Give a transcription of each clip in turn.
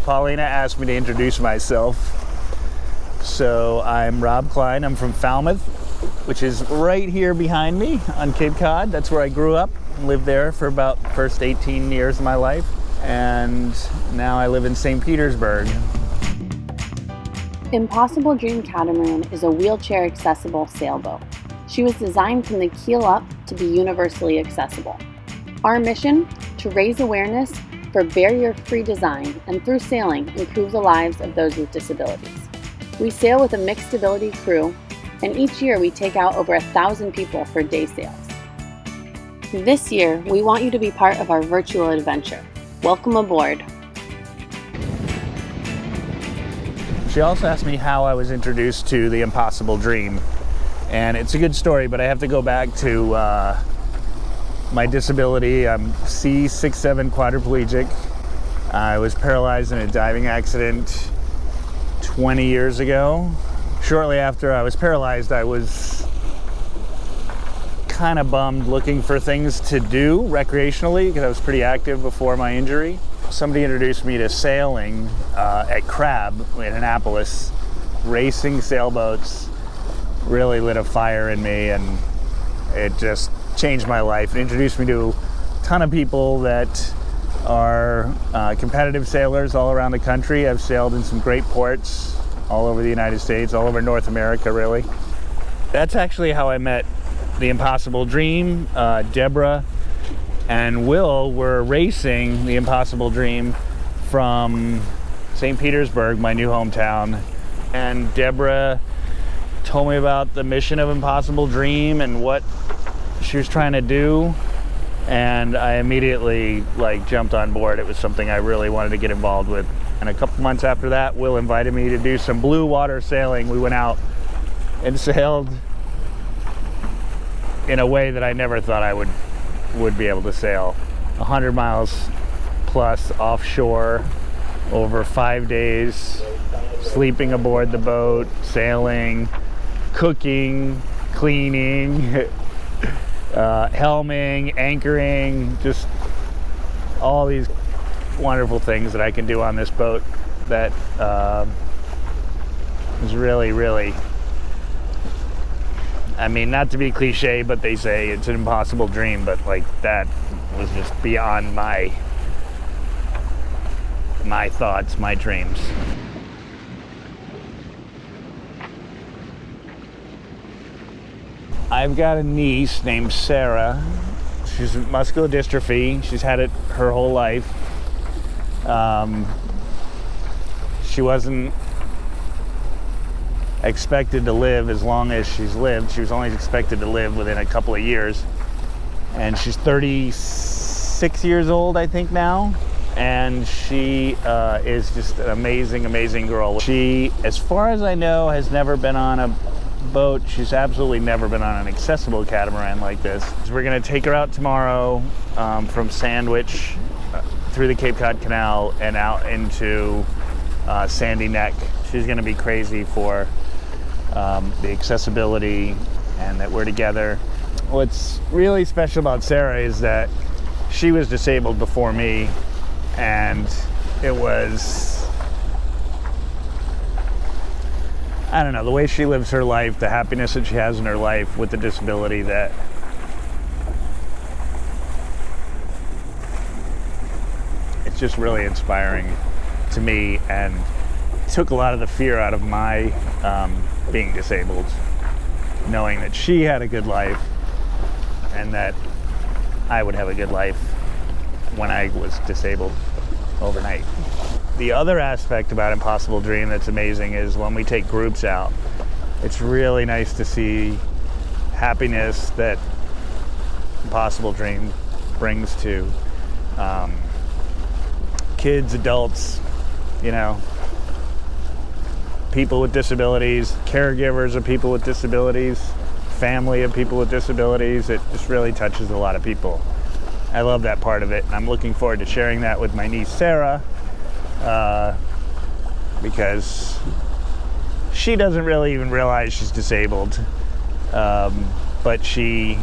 Paulina asked me to introduce myself. So I'm Rob Klein. I'm from Falmouth, which is right here behind me on Cape Cod. That's where I grew up. Lived there for about the first 18 years of my life. And now I live in St. Petersburg. Impossible Dream Catamaran is a wheelchair-accessible sailboat. She was designed from the keel up to be universally accessible. Our mission? To raise awareness for barrier-free design and through sailing improve the lives of those with disabilities. We sail with a mixed ability crew, and each year we take out over 1,000 people for day sails. This year, we want you to be part of our virtual adventure. Welcome aboard. She also asked me how I was introduced to the Impossible Dream. And it's a good story, but I have to go back to my disability. I'm C6-7 quadriplegic. I was paralyzed in a diving accident 20 years ago. Shortly after I was paralyzed, I was kind of bummed looking for things to do recreationally because I was pretty active before my injury. Somebody introduced me to sailing at Crab in Annapolis. Racing sailboats really lit a fire in me, and it just changed my life. It introduced me to a ton of people that are competitive sailors all around the country. I've sailed in some great ports all over the United States, all over North America, really. That's actually how I met the Impossible Dream. Deborah and Will were racing the Impossible Dream from St. Petersburg, my new hometown. And Deborah told me about the mission of Impossible Dream and what she was trying to do. And I immediately jumped on board. It was something I really wanted to get involved with. And a couple months after that, Will invited me to do some blue water sailing. We went out and sailed in a way that I never thought I would be able to sail. 100 miles plus offshore over 5 days, sleeping aboard the boat, sailing, cooking, cleaning, helming, anchoring, just all these wonderful things that I can do on this boat that is really, really, I mean, not to be cliche, but they say it's an impossible dream, but that was just beyond my thoughts, my dreams. I've got a niece named Sarah. She's muscular dystrophy. She's had it her whole life. She wasn't expected to live as long as she's lived. She was only expected to live within a couple of years. And she's 36 years old, I think, now. And she is just an amazing, amazing girl. She, as far as I know, has never been on a boat. She's absolutely never been on an accessible catamaran like this. We're gonna take her out tomorrow from Sandwich through the Cape Cod Canal and out into Sandy Neck. She's gonna be crazy for the accessibility and that we're together. What's really special about Sarah is that she was disabled before me, and it was, I don't know, the way she lives her life, the happiness that she has in her life with the disability, that it's just really inspiring to me and took a lot of the fear out of my being disabled, knowing that she had a good life and that I would have a good life when I was disabled overnight. The other aspect about Impossible Dream that's amazing is when we take groups out, it's really nice to see happiness that Impossible Dream brings to kids, adults, people with disabilities, caregivers of people with disabilities, family of people with disabilities. It just really touches a lot of people. I love that part of it, and I'm looking forward to sharing that with my niece Sarah, because she doesn't really even realize she's disabled, but she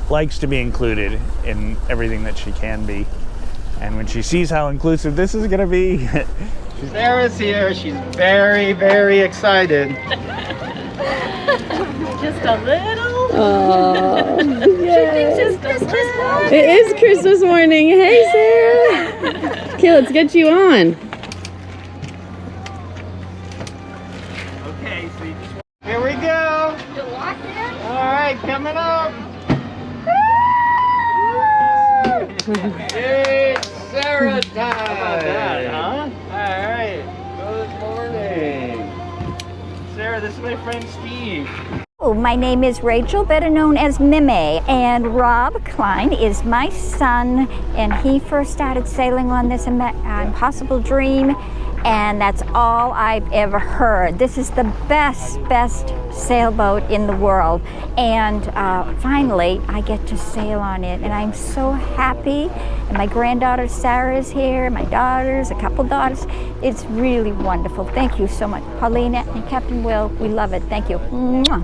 likes to be included in everything that she can be. And when she sees how inclusive this is going to be, Sarah's here. She's very, very excited. Just a little. Oh, yes. Just Christmas morning. It is Christmas morning. Hey, Sarah. Okay, let's get you on. Okay, so you just... Here we go. You locked in? All right, coming up. It's Sarah time. How about that, huh? All right. Good morning. Sarah, this is my friend Steve. Oh, my name is Rachel, better known as Mime, and Rob Klein is my son, and he first started sailing on this Impossible Dream, and that's all I've ever heard. This is the best sailboat in the world, and finally I get to sail on it, and I'm so happy. And my granddaughter Sarah is here, my daughters, a couple daughters. It's really wonderful. Thank you so much, Paulina and Captain Will. We love it. Thank you. Mwah.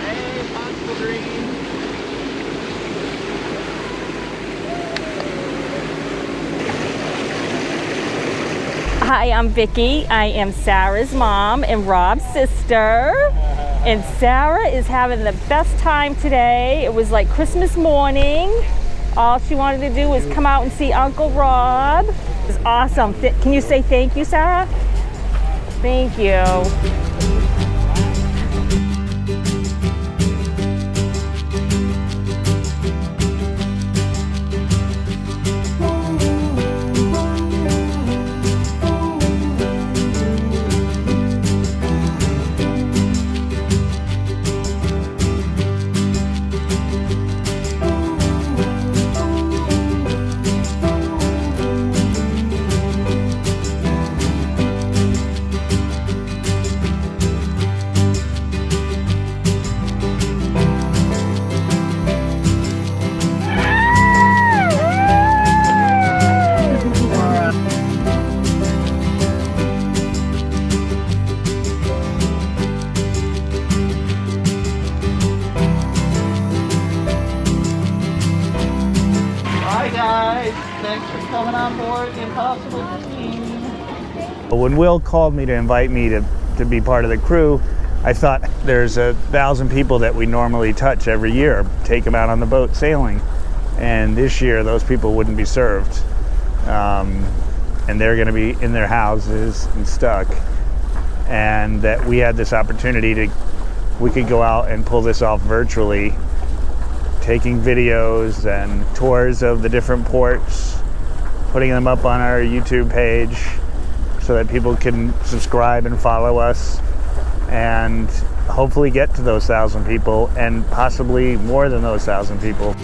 Hey, Impossible Dream. Hi, I'm Vicki. I am Sarah's mom and Rob's sister. And Sarah is having the best time today. It was like Christmas morning. All she wanted to do was come out and see Uncle Rob. It was awesome. Can you say thank you, Sarah? Thank you. Hi guys. Thanks for coming on board the Impossible Dream. when Will called me to invite me to be part of the crew, I thought there's 1,000 people that we normally touch every year, take them out on the boat sailing. And this year, those people wouldn't be served. And they're going to be in their houses and stuck. And that we had this opportunity we could go out and pull this off virtually, taking videos and tours of the different ports, putting them up on our YouTube page so that people can subscribe and follow us, and hopefully get to those 1,000 people and possibly more than those 1,000 people.